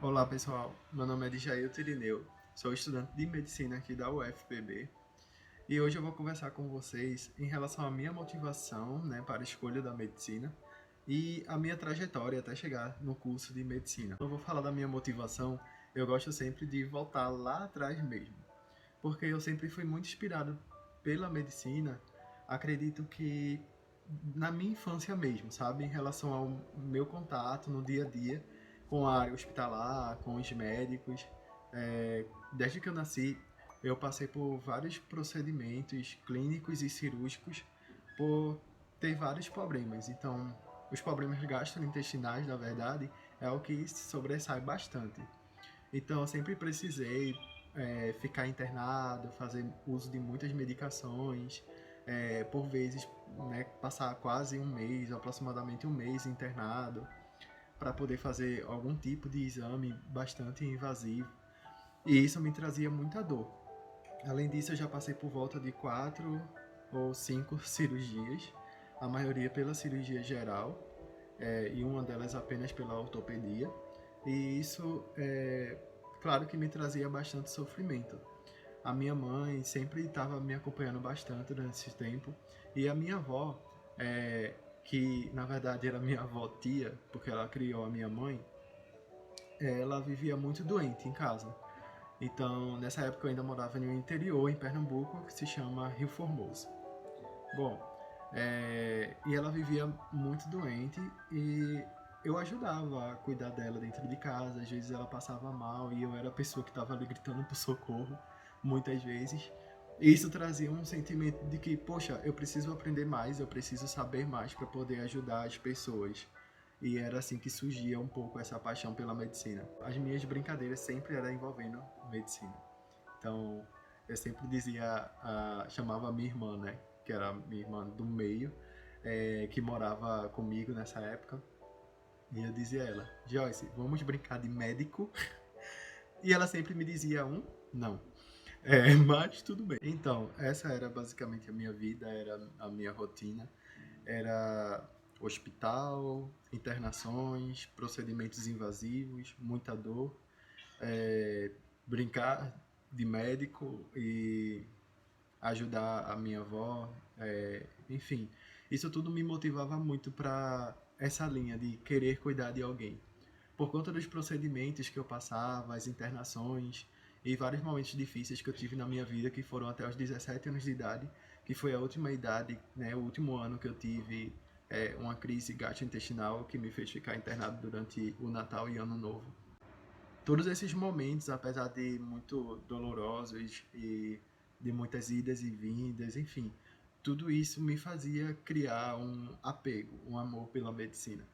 Olá pessoal, meu nome é Djail Tirineu, sou estudante de medicina aqui da UFPB e hoje eu vou conversar com vocês em relação à minha motivação, para a escolha da medicina e a minha trajetória até chegar no curso de medicina. Quando eu vou falar da minha motivação, eu gosto sempre de voltar lá atrás mesmo, porque eu sempre fui muito inspirado pela medicina, acredito que na minha infância mesmo, sabe? Em relação ao meu contato no dia a dia com a área hospitalar, com os médicos. Desde que eu nasci, eu passei por vários procedimentos clínicos e cirúrgicos por ter vários problemas. Então, os problemas gastrointestinais, na verdade, é o que sobressai bastante. Então, eu sempre precisei ficar internado, fazer uso de muitas medicações, por vezes, passar quase um mês, aproximadamente um mês internado, para poder fazer algum tipo de exame bastante invasivo. E isso me trazia muita dor. Além disso, eu já passei por volta de 4 ou 5 cirurgias, a maioria pela cirurgia geral, e uma delas apenas pela ortopedia. E isso, claro que me trazia bastante sofrimento. A minha mãe sempre estava me acompanhando bastante durante esse tempo. E a minha avó, que na verdade era minha avó tia, porque ela criou a minha mãe, ela vivia muito doente em casa. Então, nessa época eu ainda morava no interior, em Pernambuco, que se chama Rio Formoso. Bom, e ela vivia muito doente e eu ajudava a cuidar dela dentro de casa. Às vezes ela passava mal e eu era a pessoa que estava ali gritando por socorro, muitas vezes. E isso trazia um sentimento de que, poxa, eu preciso aprender mais, eu preciso saber mais para poder ajudar as pessoas. E era assim que surgia um pouco essa paixão pela medicina. As minhas brincadeiras sempre eram envolvendo medicina. Então, eu sempre dizia, chamava a minha irmã, né? Que era a minha irmã do meio, que morava comigo nessa época. E eu dizia a ela, Joyce, vamos brincar de médico? E ela sempre me dizia não. Mas tudo bem. Então, essa era basicamente a minha vida, era a minha rotina. Era hospital, internações, procedimentos invasivos, muita dor, brincar de médico e ajudar a minha avó, enfim, isso tudo me motivava muito para essa linha de querer cuidar de alguém. Por conta dos procedimentos que eu passava, as internações e vários momentos difíceis que eu tive na minha vida, que foram até os 17 anos de idade, que foi a última idade, né, o último ano que eu tive uma crise gastrointestinal que me fez ficar internado durante o Natal e Ano Novo. Todos esses momentos, apesar de muito dolorosos e de muitas idas e vindas, enfim, tudo isso me fazia criar um apego, um amor pela medicina.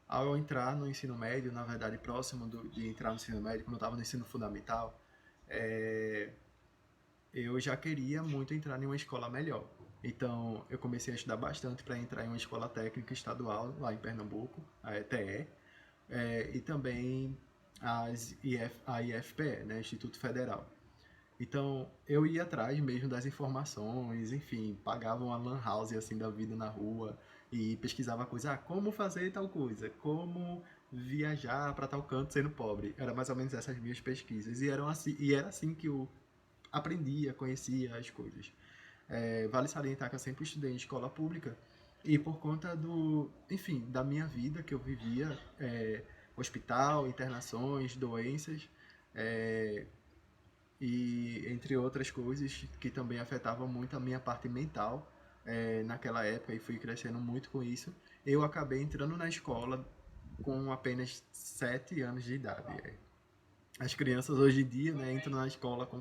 Ao entrar no ensino médio, na verdade, próximo de entrar no ensino médio, quando eu estava no ensino fundamental, eu já queria muito entrar em uma escola melhor. Então, eu comecei a estudar bastante para entrar em uma escola técnica estadual lá em Pernambuco, a ETE, e também a IFPE, né, Instituto Federal. Então, eu ia atrás mesmo das informações, enfim, pagava uma lan house assim da vida na rua e pesquisava coisa, como fazer tal coisa, como viajar para tal canto sendo pobre. Era mais ou menos essas minhas pesquisas e era assim que eu aprendia, conhecia as coisas. Vale salientar que eu sempre estudei em escola pública e por conta enfim, da minha vida que eu vivia, hospital, internações, doenças, e entre outras coisas que também afetavam muito a minha parte mental, naquela época, e fui crescendo muito com isso, eu acabei entrando na escola com apenas 7 anos de idade. As crianças hoje em dia, né, entram na escola com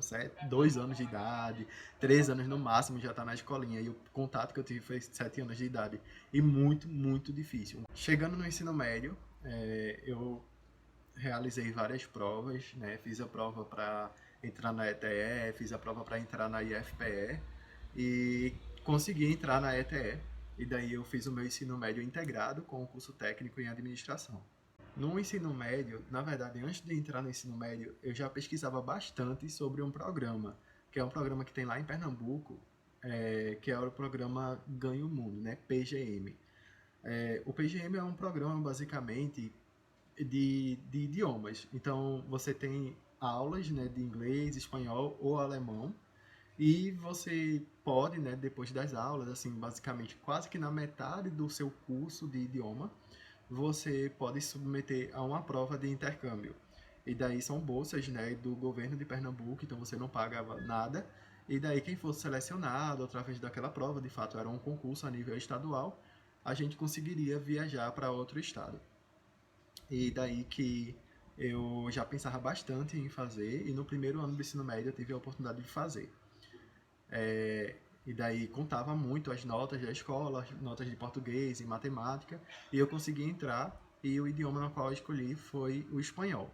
2 anos de idade, 3 anos no máximo já está na escolinha. E o contato que eu tive foi 7 anos de idade. E muito, muito difícil. Chegando no ensino médio, eu realizei várias provas, né? Fiz a prova para entrar na ETE, fiz a prova para entrar na IFPE e consegui entrar na ETE. E daí eu fiz o meu ensino médio integrado com o curso técnico em administração. No ensino médio, na verdade, antes de entrar no ensino médio, eu já pesquisava bastante sobre um programa, que é um programa que tem lá em Pernambuco, que é o programa Ganha o Mundo, né? PGM. O PGM é um programa basicamente de idiomas. Então, você tem aulas, né, de inglês, espanhol ou alemão, e você pode, né, depois das aulas, assim, basicamente quase que na metade do seu curso de idioma, você pode submeter a uma prova de intercâmbio. E daí são bolsas, né, do governo de Pernambuco, então você não pagava nada. E daí quem fosse selecionado através daquela prova, de fato era um concurso a nível estadual, a gente conseguiria viajar para outro estado. E daí que eu já pensava bastante em fazer, e no primeiro ano do ensino médio eu tive a oportunidade de fazer. E daí contava muito as notas da escola, as notas de português e matemática, e eu consegui entrar, e o idioma no qual eu escolhi foi o espanhol.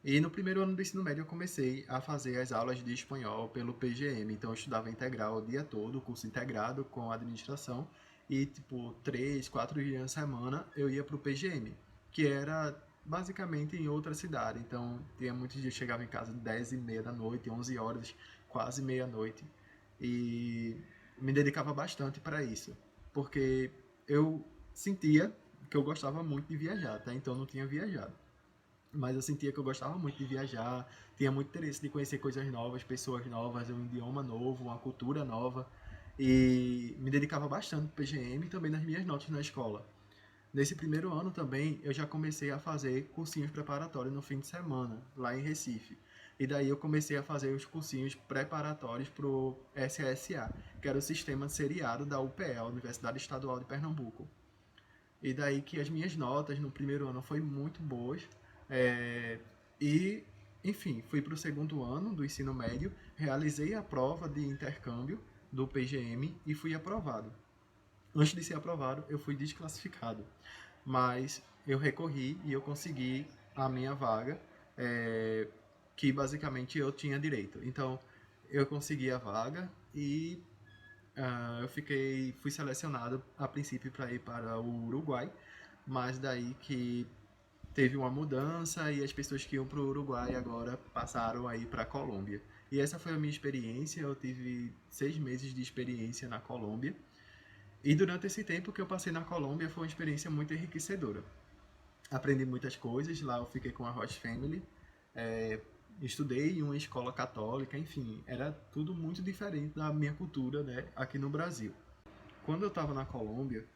E no primeiro ano do ensino médio eu comecei a fazer as aulas de espanhol pelo PGM, então eu estudava integral o dia todo, curso integrado com administração, e tipo, 3, 4 dias na semana eu ia para o PGM, que era basicamente em outra cidade, então tinha muitos dias que eu chegava em casa 10h30 da noite, 11 horas, quase meia-noite, e me dedicava bastante para isso, porque eu sentia que eu gostava muito de viajar, até então eu não tinha viajado. Mas eu sentia que eu gostava muito de viajar, tinha muito interesse de conhecer coisas novas, pessoas novas, um idioma novo, uma cultura nova. E me dedicava bastante para PGM e também nas minhas notas na escola. Nesse primeiro ano também, eu já comecei a fazer cursinhos preparatórios no fim de semana, lá em Recife. E daí eu comecei a fazer os cursinhos preparatórios para o SSA, que era o sistema seriado da UPE, a Universidade Estadual de Pernambuco. E daí que as minhas notas no primeiro ano foram muito boas. É, e, enfim, fui para o segundo ano do ensino médio, realizei a prova de intercâmbio do PGM e fui aprovado. Antes de ser aprovado, eu fui desclassificado, mas eu recorri e eu consegui a minha vaga, é, que basicamente eu tinha direito. Então, eu consegui a vaga e fui selecionado a princípio para ir para o Uruguai, mas daí que teve uma mudança e as pessoas que iam para o Uruguai agora passaram a ir para a Colômbia. E essa foi a minha experiência. Eu tive 6 meses de experiência na Colômbia. E durante esse tempo que eu passei na Colômbia foi uma experiência muito enriquecedora. Aprendi muitas coisas. Lá eu fiquei com a Host Family. é, Estudei em uma escola católica. Enfim, era tudo muito diferente da minha cultura, né, aqui no Brasil. Quando eu estava na Colômbia,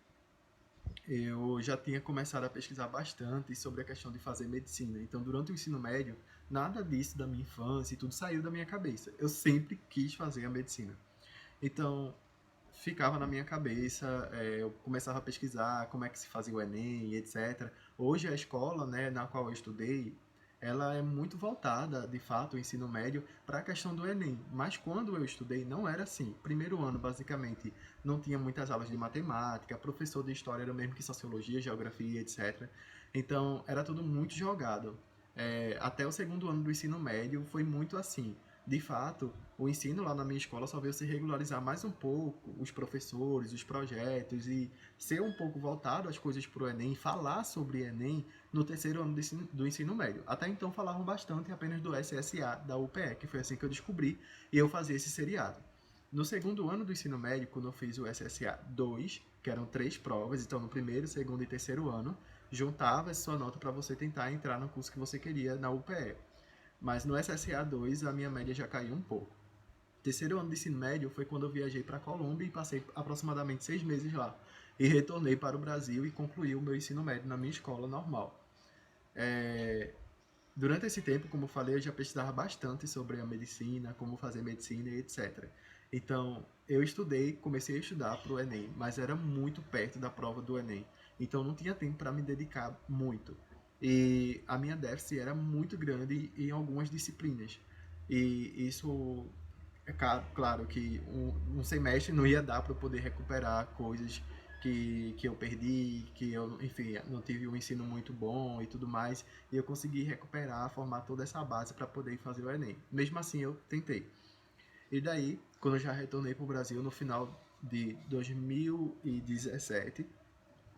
eu já tinha começado a pesquisar bastante sobre a questão de fazer medicina. Então, durante o ensino médio, nada disso da minha infância e tudo saiu da minha cabeça. Eu sempre quis fazer a medicina. Então, ficava na minha cabeça, eu começava a pesquisar como é que se fazia o Enem e etc. Hoje a escola, né, na qual eu estudei, ela é muito voltada, de fato, o ensino médio, para a questão do Enem. Mas quando eu estudei, não era assim. Primeiro ano, basicamente, não tinha muitas aulas de matemática, professor de história era o mesmo que sociologia, geografia, etc. Então, era tudo muito jogado. Até o segundo ano do ensino médio foi muito assim. De fato, o ensino lá na minha escola só veio se regularizar mais um pouco, os professores, os projetos e ser um pouco voltado às coisas para o Enem, falar sobre Enem no terceiro ano do ensino médio. Até então falavam bastante apenas do SSA da UPE, que foi assim que eu descobri, e eu fazia esse seriado. No segundo ano do ensino médio, quando eu fiz o SSA 2, que eram 3 provas, então no primeiro, segundo e terceiro ano, juntava essa sua nota para você tentar entrar no curso que você queria na UPE. Mas no SSA 2 a minha média já caiu um pouco. Terceiro ano de ensino médio foi quando eu viajei para a Colômbia e passei aproximadamente 6 meses lá. E retornei para o Brasil e concluí o meu ensino médio na minha escola normal. É, Durante esse tempo, como eu falei, eu já pesquisava bastante sobre a medicina, como fazer medicina e etc. Então, eu estudei, comecei a estudar para o Enem, mas era muito perto da prova do Enem. Então, não tinha tempo para me dedicar muito. E a minha déficit era muito grande em algumas disciplinas. E isso é claro que um semestre não ia dar para eu poder recuperar coisas que eu perdi, que eu, enfim, não tive um ensino muito bom e tudo mais, e eu consegui recuperar, formar toda essa base para poder fazer o Enem. Mesmo assim, eu tentei. E daí, quando eu já retornei para o Brasil, no final de 2017,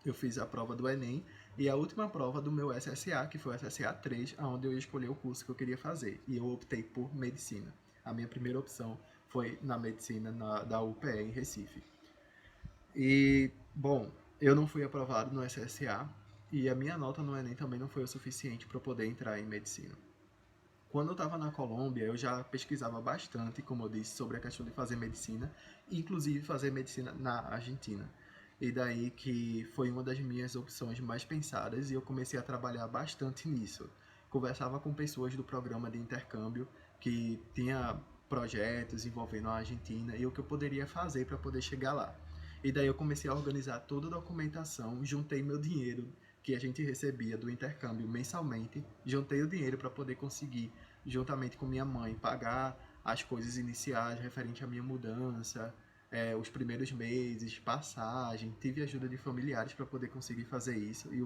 eu fiz a prova do Enem e a última prova do meu SSA, que foi o SSA 3, onde eu escolhi o curso que eu queria fazer. E eu optei por medicina. A minha primeira opção foi na medicina da UPE, em Recife. E, bom, eu não fui aprovado no SSA, e a minha nota no Enem também não foi o suficiente para poder entrar em medicina. Quando eu estava na Colômbia, eu já pesquisava bastante, como eu disse, sobre a questão de fazer medicina, inclusive fazer medicina na Argentina. E daí que foi uma das minhas opções mais pensadas e eu comecei a trabalhar bastante nisso. Conversava com pessoas do programa de intercâmbio que tinha projetos envolvendo a Argentina e o que eu poderia fazer para poder chegar lá. E daí eu comecei a organizar toda a documentação, juntei meu dinheiro que a gente recebia do intercâmbio mensalmente, juntei o dinheiro para poder conseguir, juntamente com minha mãe, pagar as coisas iniciais referente à minha mudança, os primeiros meses, passagem, tive ajuda de familiares para poder conseguir fazer isso e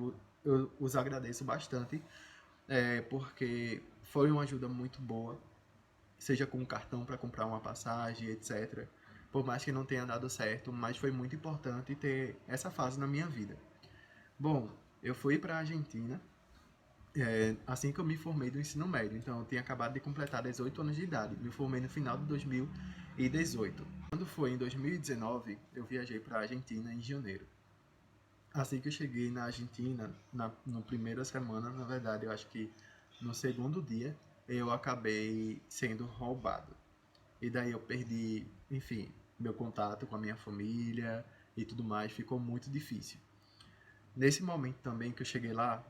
eu os agradeço bastante, porque foi uma ajuda muito boa, seja com um cartão para comprar uma passagem, etc. Por mais que não tenha dado certo, mas foi muito importante ter essa fase na minha vida. Bom, eu fui para a Argentina assim que eu me formei do ensino médio, então eu tinha acabado de completar 18 anos de idade, me formei no final de 2018. Quando foi em 2019, eu viajei para a Argentina em janeiro. Assim que eu cheguei na Argentina, no primeira semana, na verdade, eu acho que no segundo dia, eu acabei sendo roubado. E daí eu perdi, enfim, meu contato com a minha família e tudo mais, ficou muito difícil. Nesse momento também que eu cheguei lá,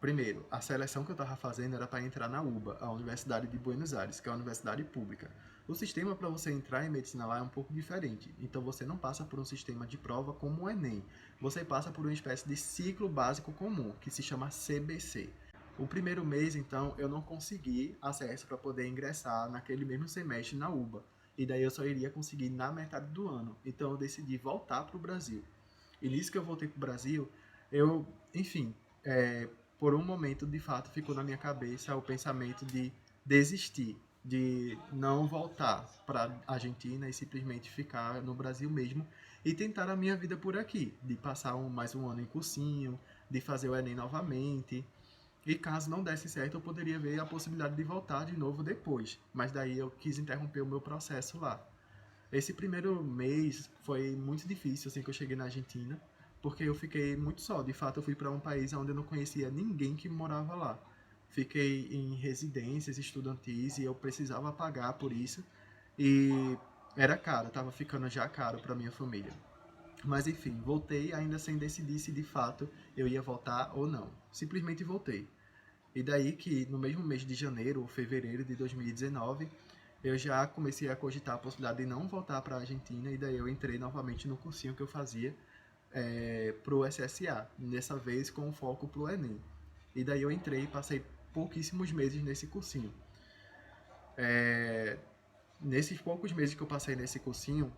primeiro, a seleção que eu estava fazendo era para entrar na UBA, a Universidade de Buenos Aires, que é uma universidade pública. O sistema para você entrar em medicina lá é um pouco diferente. Então você não passa por um sistema de prova como o Enem. Você passa por uma espécie de ciclo básico comum, que se chama CBC. O primeiro mês, então, eu não consegui acesso para poder ingressar naquele mesmo semestre na UBA. E daí eu só iria conseguir na metade do ano. Então eu decidi voltar para o Brasil. E nisso que eu voltei pro Brasil, eu, enfim, por um momento, de fato, ficou na minha cabeça o pensamento de desistir, de não voltar para a Argentina e simplesmente ficar no Brasil mesmo e tentar a minha vida por aqui, de passar mais um ano em cursinho, de fazer o Enem novamente. E caso não desse certo, eu poderia ver a possibilidade de voltar de novo depois. Mas daí eu quis interromper o meu processo lá. Esse primeiro mês foi muito difícil, assim, que eu cheguei na Argentina, porque eu fiquei muito só. De fato, eu fui para um país onde eu não conhecia ninguém que morava lá. Fiquei em residências estudantis e eu precisava pagar por isso. E era caro, estava ficando já caro para minha família. Mas enfim, voltei ainda sem decidir se de fato eu ia voltar ou não. Simplesmente voltei. E daí que no mesmo mês de janeiro ou fevereiro de 2019, eu já comecei a cogitar a possibilidade de não voltar para a Argentina e daí eu entrei novamente no cursinho que eu fazia para o SSA, dessa vez com foco para o Enem. E daí eu entrei e passei pouquíssimos meses nesse cursinho. Nesses poucos meses que eu passei nesse cursinho,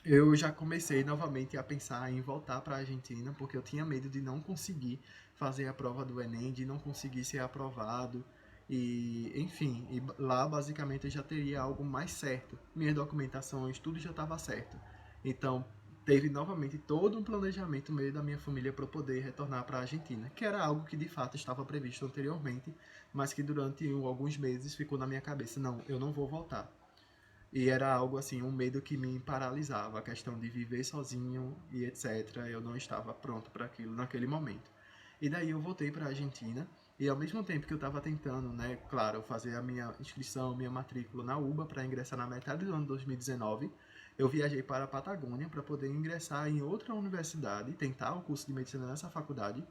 eu já comecei novamente a pensar em voltar para a Argentina, porque eu tinha medo de não conseguir fazer a prova do Enem, de não conseguir ser aprovado. E, enfim, e lá basicamente eu já teria algo mais certo. Minhas documentações, tudo já estava certo. Então, teve novamente todo um planejamento no meio da minha família para eu poder retornar para a Argentina, que era algo que de fato estava previsto anteriormente, mas que durante alguns meses ficou na minha cabeça: não, eu não vou voltar. E era algo assim, um medo que me paralisava, a questão de viver sozinho e etc. Eu não estava pronto para aquilo naquele momento. E daí eu voltei para a Argentina e ao mesmo tempo que eu estava tentando, né, claro, fazer a minha inscrição, minha matrícula na UBA para ingressar na metade do ano de 2019, eu viajei para a Patagônia para poder ingressar em outra universidade, tentar o curso de medicina nessa faculdade,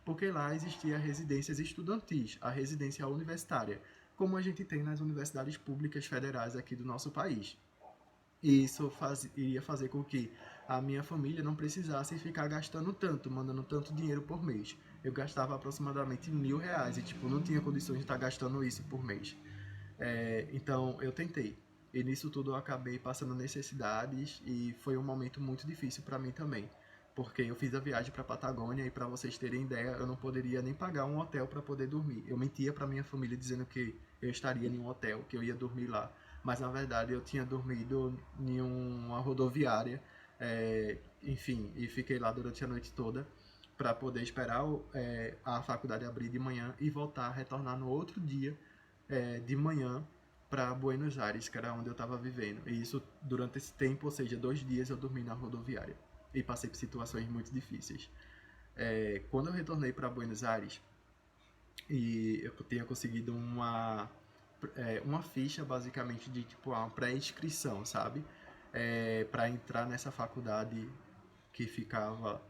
porque lá existia residências estudantis, a residência universitária, como a gente tem nas universidades públicas federais aqui do nosso país. E isso iria fazer com que a minha família não precisasse ficar gastando tanto, mandando tanto dinheiro por mês. Eu gastava aproximadamente R$ 1.000 e tipo, não tinha condições de estar gastando isso por mês. Então eu tentei. E nisso tudo eu acabei passando necessidades e foi um momento muito difícil para mim também. Porque eu fiz a viagem para Patagônia e para vocês terem ideia, eu não poderia nem pagar um hotel para poder dormir. Eu mentia para minha família dizendo que eu estaria em um hotel, que eu ia dormir lá. Mas na verdade eu tinha dormido em uma rodoviária, enfim, e fiquei lá durante a noite toda para poder esperar a faculdade abrir de manhã e voltar, retornar no outro dia de manhã para Buenos Aires, que era onde eu estava vivendo. E isso durante esse tempo, ou seja, 2 dias eu dormi na rodoviária e passei por situações muito difíceis. Quando eu retornei para Buenos Aires, e eu tinha conseguido uma ficha basicamente de tipo uma pré-inscrição, sabe? Para entrar nessa faculdade que ficava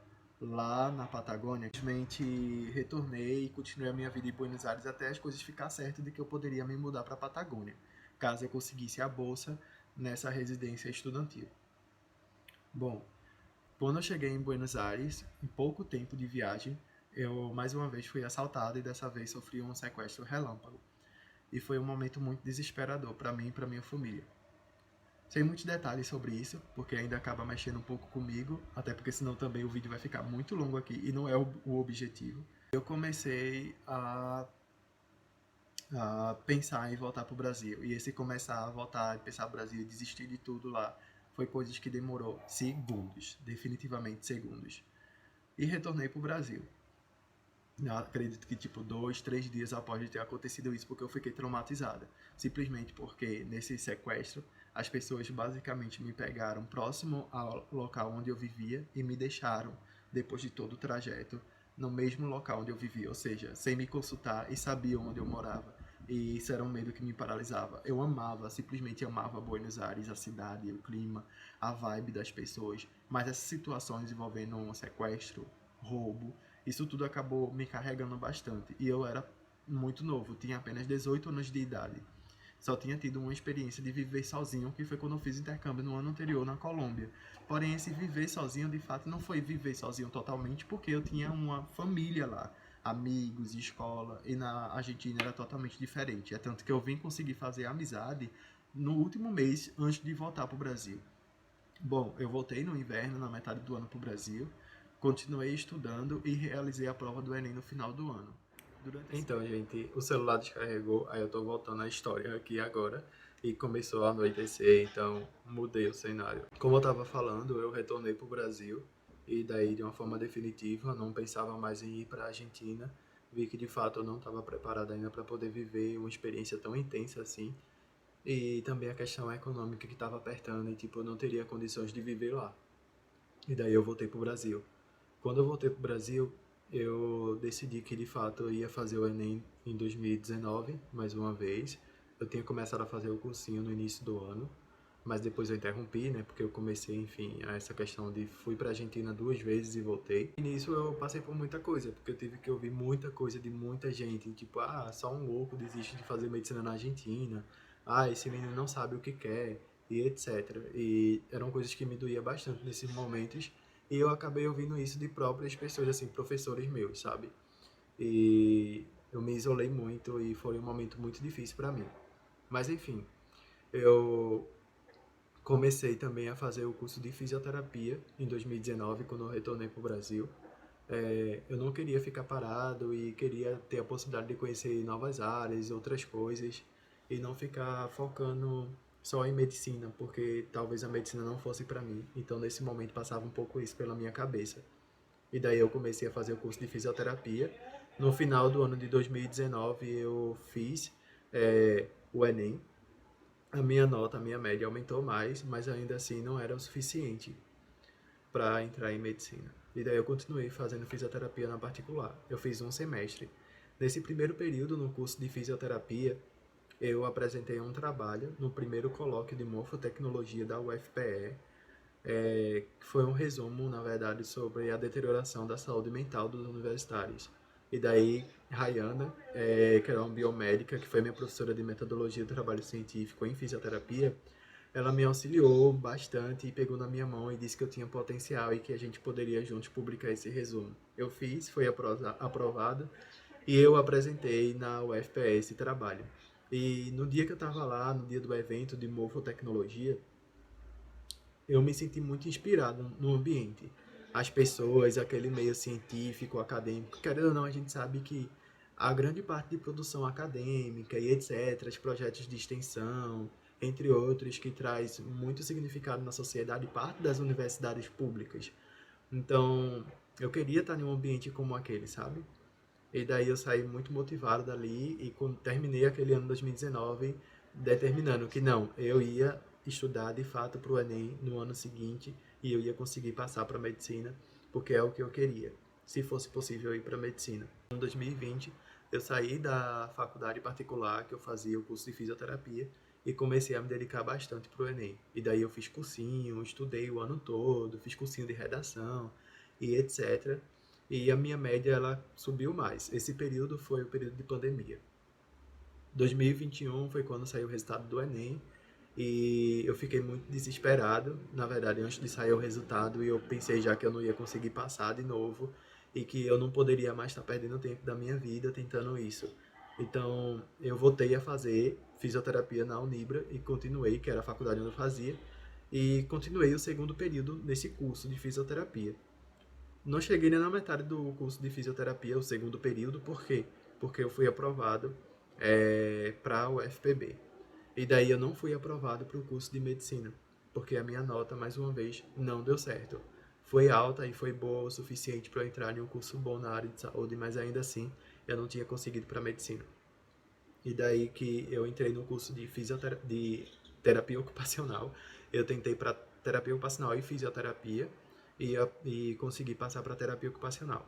lá na Patagônia. Simplesmente retornei e continuei a minha vida em Buenos Aires até as coisas ficar certas de que eu poderia me mudar para a Patagônia, caso eu conseguisse a bolsa nessa residência estudantil. Bom, quando eu cheguei em Buenos Aires, em pouco tempo de viagem, eu mais uma vez fui assaltado e dessa vez sofri um sequestro relâmpago. E foi um momento muito desesperador para mim e para minha família. Sem muitos detalhes sobre isso, porque ainda acaba mexendo um pouco comigo, até porque senão também o vídeo vai ficar muito longo aqui e não é o objetivo. Eu comecei a pensar em voltar para o Brasil. E esse começar a voltar e pensar no Brasil e desistir de tudo lá foi coisas que demorou segundos, definitivamente segundos. E retornei para o Brasil. Eu acredito que tipo 2, 3 dias após de ter acontecido isso, porque eu fiquei traumatizada. Simplesmente porque nesse sequestro as pessoas basicamente me pegaram próximo ao local onde eu vivia e me deixaram, depois de todo o trajeto, no mesmo local onde eu vivia, ou seja, sem me consultar e sabiam onde eu morava. E isso era um medo que me paralisava. Eu amava, simplesmente amava Buenos Aires, a cidade, o clima, a vibe das pessoas, mas essas situações envolvendo um sequestro, roubo, isso tudo acabou me carregando bastante. E eu era muito novo, tinha apenas 18 anos de idade. Só tinha tido uma experiência de viver sozinho, que foi quando eu fiz intercâmbio no ano anterior na Colômbia. Porém, esse viver sozinho, de fato, não foi viver sozinho totalmente, porque eu tinha uma família lá, amigos, escola, e na Argentina era totalmente diferente. É tanto que eu vim conseguir fazer amizade no último mês antes de voltar para o Brasil. Bom, eu voltei no inverno, na metade do ano para o Brasil, continuei estudando e realizei a prova do Enem no final do ano. Então, gente, o celular descarregou, aí eu tô voltando à história aqui agora e começou a anoitecer, então mudei o cenário. Como eu tava falando, eu retornei pro Brasil e daí de uma forma definitiva, não pensava mais em ir para a Argentina, vi que de fato eu não estava preparado ainda para poder viver uma experiência tão intensa assim. E também a questão econômica que estava apertando e tipo, eu não teria condições de viver lá. E daí eu voltei pro Brasil. Quando eu voltei pro Brasil, eu decidi que de fato eu ia fazer o Enem em 2019, mais uma vez. Eu tinha começado a fazer o cursinho no início do ano, mas depois eu interrompi, né, porque eu comecei, enfim, a essa questão de fui pra Argentina 2 vezes e voltei. E nisso eu passei por muita coisa, porque eu tive que ouvir muita coisa de muita gente, tipo, ah, só um louco desiste de fazer medicina na Argentina, ah, esse menino não sabe o que quer, e etc. E eram coisas que me doía bastante nesses momentos, e eu acabei ouvindo isso de próprias pessoas, assim, professores meus, sabe? E eu me isolei muito e foi um momento muito difícil para mim. Mas enfim, eu comecei também a fazer o curso de fisioterapia em 2019, quando eu retornei para o Brasil. Eu não queria ficar parado e queria ter a possibilidade de conhecer novas áreas, outras coisas, e não ficar focando só em medicina, porque talvez a medicina não fosse para mim. Então, nesse momento, passava um pouco isso pela minha cabeça. E daí eu comecei a fazer o curso de fisioterapia. No final do ano de 2019, eu fiz o Enem. A minha nota, a minha média aumentou mais, mas ainda assim não era o suficiente para entrar em medicina. E daí eu continuei fazendo fisioterapia na particular. Eu fiz um semestre. Nesse primeiro período no curso de fisioterapia, eu apresentei um trabalho no primeiro colóquio de morfotecnologia da UFPE, que foi um resumo, na verdade, sobre a deterioração da saúde mental dos universitários. E daí, Rayana, que era uma biomédica, que foi minha professora de metodologia do trabalho científico em fisioterapia, ela me auxiliou bastante e pegou na minha mão e disse que eu tinha potencial e que a gente poderia juntos publicar esse resumo. Eu fiz, foi aprovado e eu apresentei na UFPE esse trabalho. E no dia que eu estava lá, no dia do evento de morfotecnologia, eu me senti muito inspirado no ambiente. As pessoas, aquele meio científico, acadêmico, querendo ou não, a gente sabe que a grande parte de produção acadêmica e etc., os projetos de extensão, entre outros, que traz muito significado na sociedade, parte das universidades públicas. Então, eu queria estar em um ambiente como aquele, sabe? E daí eu saí muito motivado dali e quando terminei aquele ano 2019, determinando que não, eu ia estudar de fato para o Enem no ano seguinte e eu ia conseguir passar para medicina, porque é o que eu queria. se fosse possível ir para medicina. Em 2020, eu saí da faculdade particular que eu fazia o curso de fisioterapia e comecei a me dedicar bastante para o Enem. E daí eu fiz cursinho, estudei o ano todo, fiz cursinho de redação e etc. E a minha média ela subiu mais. Esse período foi o período de pandemia. 2021 foi quando saiu o resultado do Enem e eu fiquei muito desesperado. Na verdade, antes de sair o resultado, eu pensei já que eu não ia conseguir passar de novo e que eu não poderia mais estar perdendo tempo da minha vida tentando isso. Então, eu voltei a fazer fisioterapia na Unibra e continuei, que era a faculdade onde eu fazia, e continuei o segundo período nesse curso de fisioterapia. Não cheguei nem na metade do curso de fisioterapia, o segundo período, por quê? Porque eu fui aprovado para o FPB. E daí eu não fui aprovado para o curso de medicina, porque a minha nota, mais uma vez, não deu certo. Foi alta e foi boa o suficiente para eu entrar em um curso bom na área de saúde, mas ainda assim eu não tinha conseguido para medicina. E daí que eu entrei no curso de terapia ocupacional. Eu tentei para terapia ocupacional e fisioterapia e consegui passar para terapia ocupacional.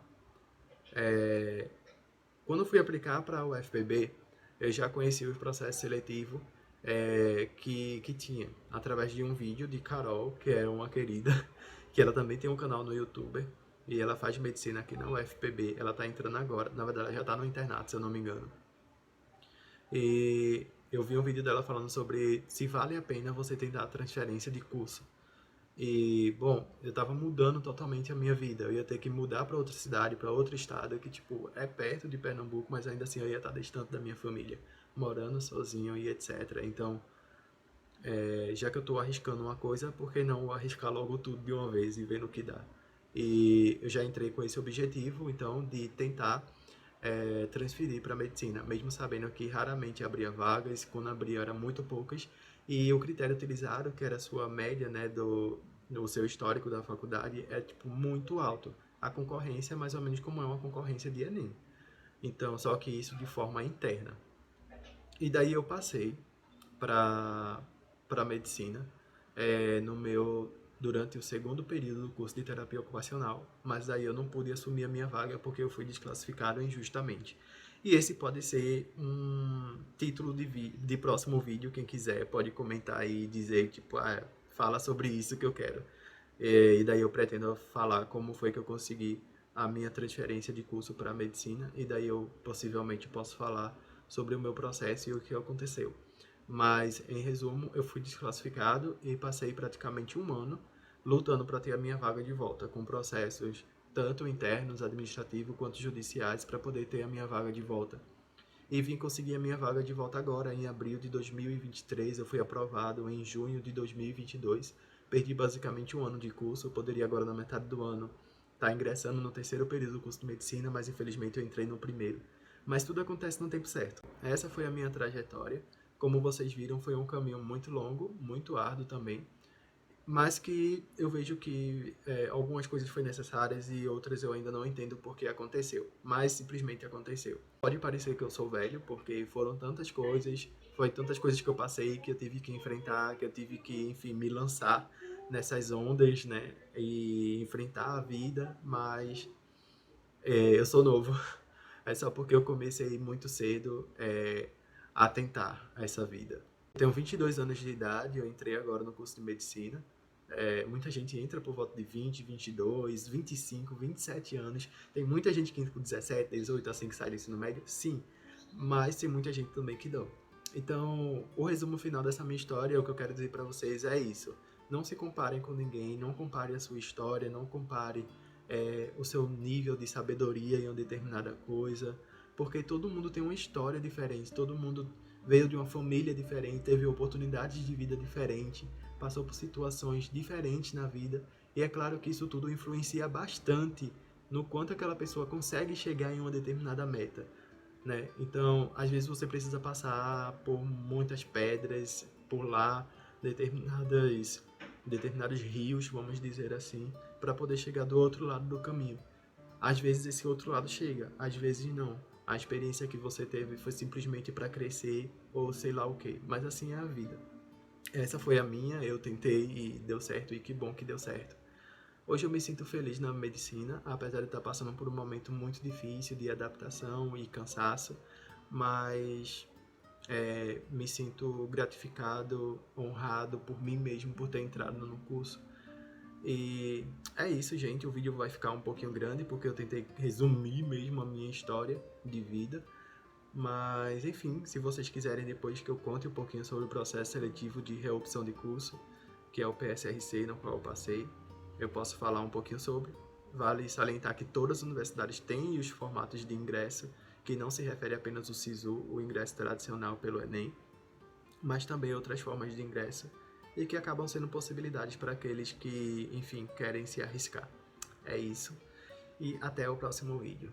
Quando eu fui aplicar para o FPB, eu já conheci o processo seletivo que tinha, através de um vídeo de Carol, que é uma querida, que ela também tem um canal no YouTube, e ela faz medicina aqui na UFPB. Ela está entrando agora, na verdade ela já está no internato, se eu não me engano. E eu vi um vídeo dela falando sobre se vale a pena você tentar a transferência de curso. E, bom, eu tava mudando totalmente a minha vida. Eu ia ter que mudar para outra cidade, para outro estado, que, tipo, é perto de Pernambuco, mas ainda assim eu ia estar distante da minha família, morando sozinho e etc. Então, já que eu tô arriscando uma coisa, por que não arriscar logo tudo de uma vez e ver no que dá? E eu já entrei com esse objetivo, então, de tentar transferir para medicina, mesmo sabendo que raramente abria vagas, quando abria eram muito poucas, e o critério utilizado, que era a sua média, né, do seu histórico da faculdade, é tipo muito alto. A concorrência é mais ou menos como é uma concorrência de Enem. Então, só que isso de forma interna. E daí eu passei para medicina no meu durante o segundo período do curso de terapia ocupacional, mas aí eu não pude assumir a minha vaga porque eu fui desclassificado injustamente. E esse pode ser um título de próximo vídeo, quem quiser pode comentar aí e dizer, tipo, fala sobre isso que eu quero. E daí eu pretendo falar como foi que eu consegui a minha transferência de curso para medicina, e daí eu possivelmente posso falar sobre o meu processo e o que aconteceu. Mas, em resumo, eu fui desclassificado e passei praticamente um ano lutando para ter a minha vaga de volta, com processos tanto internos, administrativos, quanto judiciais, para poder ter a minha vaga de volta. E vim conseguir a minha vaga de volta agora, em abril de 2023. Eu fui aprovado em junho de 2022. Perdi basicamente um ano de curso. Eu poderia agora, na metade do ano, estar ingressando no terceiro período do curso de medicina, mas infelizmente eu entrei no primeiro. Mas tudo acontece no tempo certo. Essa foi a minha trajetória. Como vocês viram, foi um caminho muito longo, muito árduo também, mas que eu vejo que algumas coisas foram necessárias e outras eu ainda não entendo por que aconteceu, mas simplesmente aconteceu. Pode parecer que eu sou velho, porque foram tantas coisas, foi tantas coisas que eu passei, que eu tive que enfrentar, que eu tive que, enfim, me lançar nessas ondas, né, e enfrentar a vida, mas eu sou novo. É só porque eu comecei muito cedo a tentar essa vida. Eu tenho 22 anos de idade, eu entrei agora no curso de medicina. Muita gente entra por volta de 20, 22, 25, 27 anos. Tem muita gente que entra com 17, 18, assim que sai do ensino médio, sim. Mas tem muita gente também que não. Então, o resumo final dessa minha história, o que eu quero dizer para vocês é isso. Não se comparem com ninguém, não compare a sua história, não compare o seu nível de sabedoria em uma determinada coisa, porque todo mundo tem uma história diferente, todo mundo veio de uma família diferente, teve oportunidades de vida diferentes, passou por situações diferentes na vida, e é claro que isso tudo influencia bastante no quanto aquela pessoa consegue chegar em uma determinada meta, né? Então, às vezes você precisa passar por muitas pedras, pular determinados rios, vamos dizer assim, para poder chegar do outro lado do caminho. Às vezes esse outro lado chega, às vezes não. A experiência que você teve foi simplesmente para crescer ou sei lá o que, mas assim é a vida. Essa foi a minha, eu tentei e deu certo, e que bom que deu certo. Hoje eu me sinto feliz na medicina, apesar de estar passando por um momento muito difícil de adaptação e cansaço, mas me sinto gratificado, honrado por mim mesmo por ter entrado no curso. E é isso, gente. O vídeo vai ficar um pouquinho grande porque eu tentei resumir mesmo a minha história de vida. Mas, enfim, se vocês quiserem depois que eu conte um pouquinho sobre o processo seletivo de reopção de curso, que é o PSRC, no qual eu passei, eu posso falar um pouquinho sobre. Vale salientar que todas as universidades têm os formatos de ingresso, que não se refere apenas ao SISU, o ingresso tradicional pelo Enem, mas também outras formas de ingresso, e que acabam sendo possibilidades para aqueles que, enfim, querem se arriscar. É isso, e até o próximo vídeo.